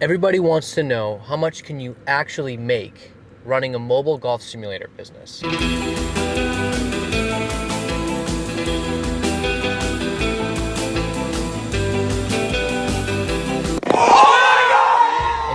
Everybody wants to know how much can you actually make running a mobile golf simulator business. And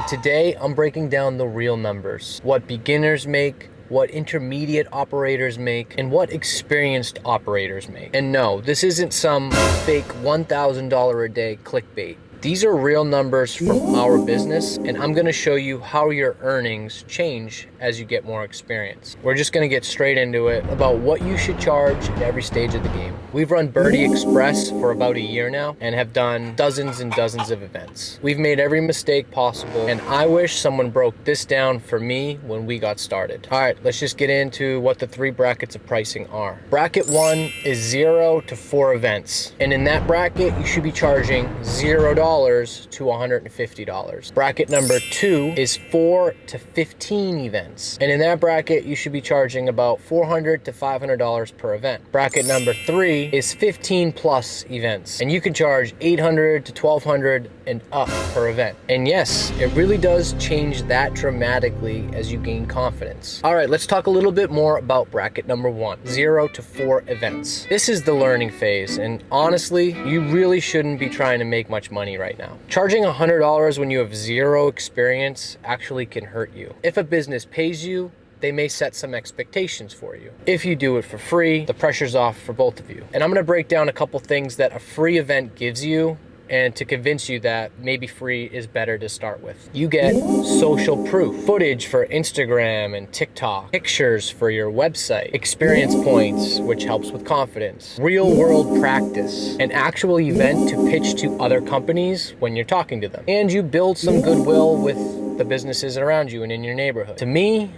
today I'm breaking down the real numbers, what beginners make, what intermediate operators make, and what experienced operators make. And no, this isn't some fake $1,000 a day clickbait. These are real numbers from our business, and I'm gonna show you how your earnings change as you get more experience. We're just gonna get straight into it about what you should charge at every stage of the game. We've run Birdie Express for about a year now and have done dozens and dozens of events. We've made every mistake possible, and I wish someone broke this down for me when we got started. All right, let's just get into what the three brackets of pricing are. Bracket 1 is 0 to 4 events, and in that bracket, you should be charging $0 to $150. Bracket number 2 is 4 to 15 events, and in that bracket you should be charging about $400 to $500 per event. Bracket number 3 is 15 plus events, and you can charge $800 to $1,200 and up per event. And yes, it really does change that dramatically as you gain confidence. All right, let's talk a little bit more about bracket number 1, 0 to 4 events. This is the learning phase, and honestly, you really shouldn't be trying to make much money right now. Charging $100 when you have zero experience actually can hurt you. If a business pays you, they may set some expectations for you. If you do it for free, the pressure's off for both of you. And I'm gonna break down a couple things that a free event gives you and to convince you that maybe free is better to start with. You get social proof, footage for Instagram and TikTok, pictures for your website, experience points, which helps with confidence, real world practice, an actual event to pitch to other companies when you're talking to them. And you build some goodwill with the businesses around you and in your neighborhood. To me,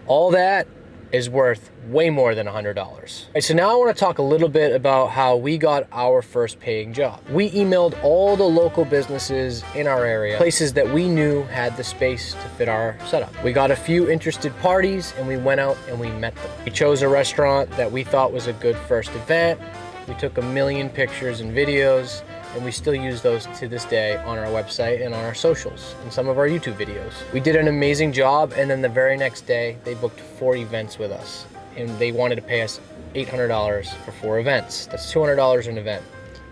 all that is worth way more than $100. Right, so now I want to talk a little bit about how we got our first paying job. We emailed all the local businesses in our area, places that we knew had the space to fit our setup. We got a few interested parties and we went out and we met them. We chose a restaurant that we thought was a good first event. We took 1 million pictures and videos, and we still use those to this day on our website and on our socials and some of our YouTube videos. We did an amazing job, and then the very next day, they booked 4 events with us, and they wanted to pay us $800 for 4 events. That's $200 an event.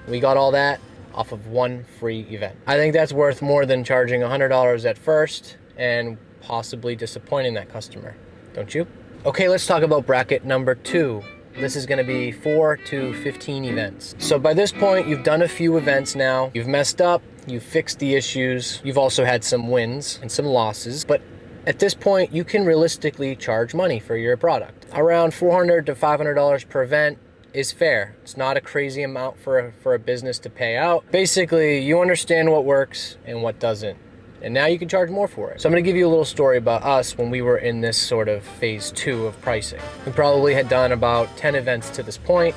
We got all that off of 1 free event. I think that's worth more than charging $100 at first and possibly disappointing that customer, don't you? Okay, let's talk about bracket number 2. This is gonna be 4 to 15 events. So by this point, you've done a few events now. You've messed up, you've fixed the issues. You've also had some wins and some losses, but at this point, you can realistically charge money for your product. Around $400 to $500 per event is fair. It's not a crazy amount for a business to pay out. Basically, you understand what works and what doesn't, and now you can charge more for it. So I'm gonna give you a little story about us when we were in this sort of phase 2 of pricing. We probably had done about 10 events to this point,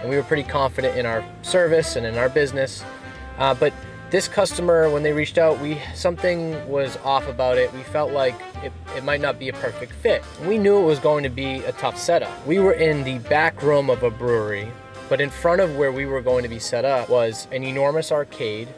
and we were pretty confident in our service and in our business. But this customer, when they reached out, something was off about it. We felt like it might not be a perfect fit. We knew it was going to be a tough setup. We were in the back room of a brewery, but in front of where we were going to be set up was an enormous arcade,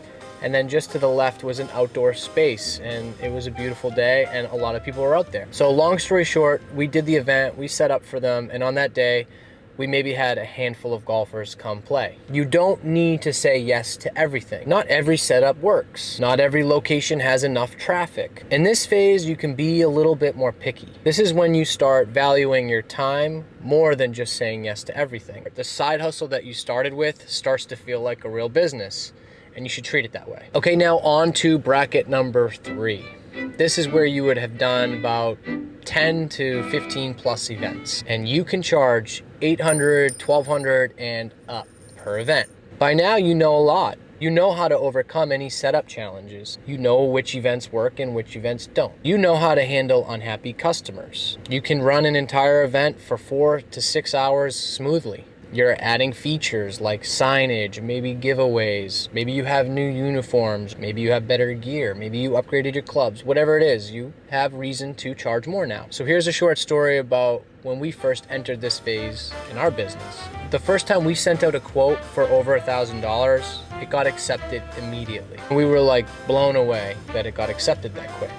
and then just to the left was an outdoor space, and it was a beautiful day and a lot of people were out there. So long story short, we did the event, we set up for them, and on that day, we maybe had a handful of golfers come play. You don't need to say yes to everything. Not every setup works. Not every location has enough traffic. In this phase, you can be a little bit more picky. This is when you start valuing your time more than just saying yes to everything. The side hustle that you started with starts to feel like a real business, and you should treat it that way. Okay, now on to bracket number 3. This is where you would have done about 10 to 15 plus events, and you can charge $800, $1,200 and up per event. By now, you know a lot. You know how to overcome any setup challenges. You know which events work and which events don't. You know how to handle unhappy customers. You can run an entire event for 4 to 6 hours smoothly. You're adding features like signage, maybe giveaways, maybe you have new uniforms, maybe you have better gear, maybe you upgraded your clubs, whatever it is, you have reason to charge more now. So here's a short story about when we first entered this phase in our business. The first time we sent out a quote for over $1,000, it got accepted immediately. We were like blown away that it got accepted that quick.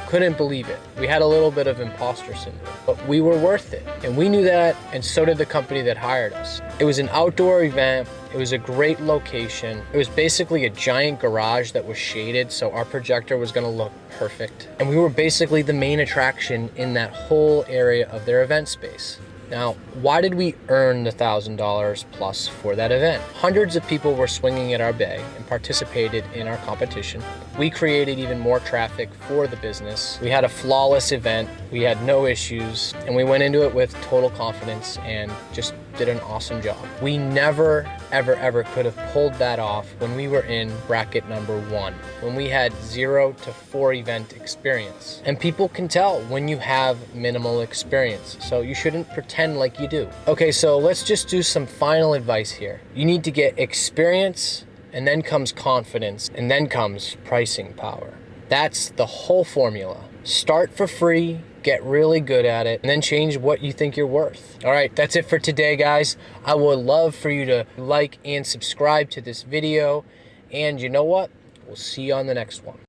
Couldn't believe it. We had a little bit of imposter syndrome, but we were worth it. And we knew that, and so did the company that hired us. It was an outdoor event. It was a great location. It was basically a giant garage that was shaded, so our projector was gonna look perfect. And we were basically the main attraction in that whole area of their event space. Now, why did we earn the $1,000 plus for that event? Hundreds of people were swinging at our bay and participated in our competition. We created even more traffic for the business. We had a flawless event. We had no issues, and we went into it with total confidence and just did an awesome job. We never, ever could have pulled that off when we were in bracket number 1, when we had 0 to 4 event experience. And people can tell when you have minimal experience, so you shouldn't pretend like you do. Okay, so let's just do some final advice here. You need to get experience, and then comes confidence, and then comes pricing power. That's the whole formula. Start for free, get really good at it, and then change what you think you're worth. All right, that's it for today, guys. I would love for you to like and subscribe to this video. And you know what? We'll see you on the next one.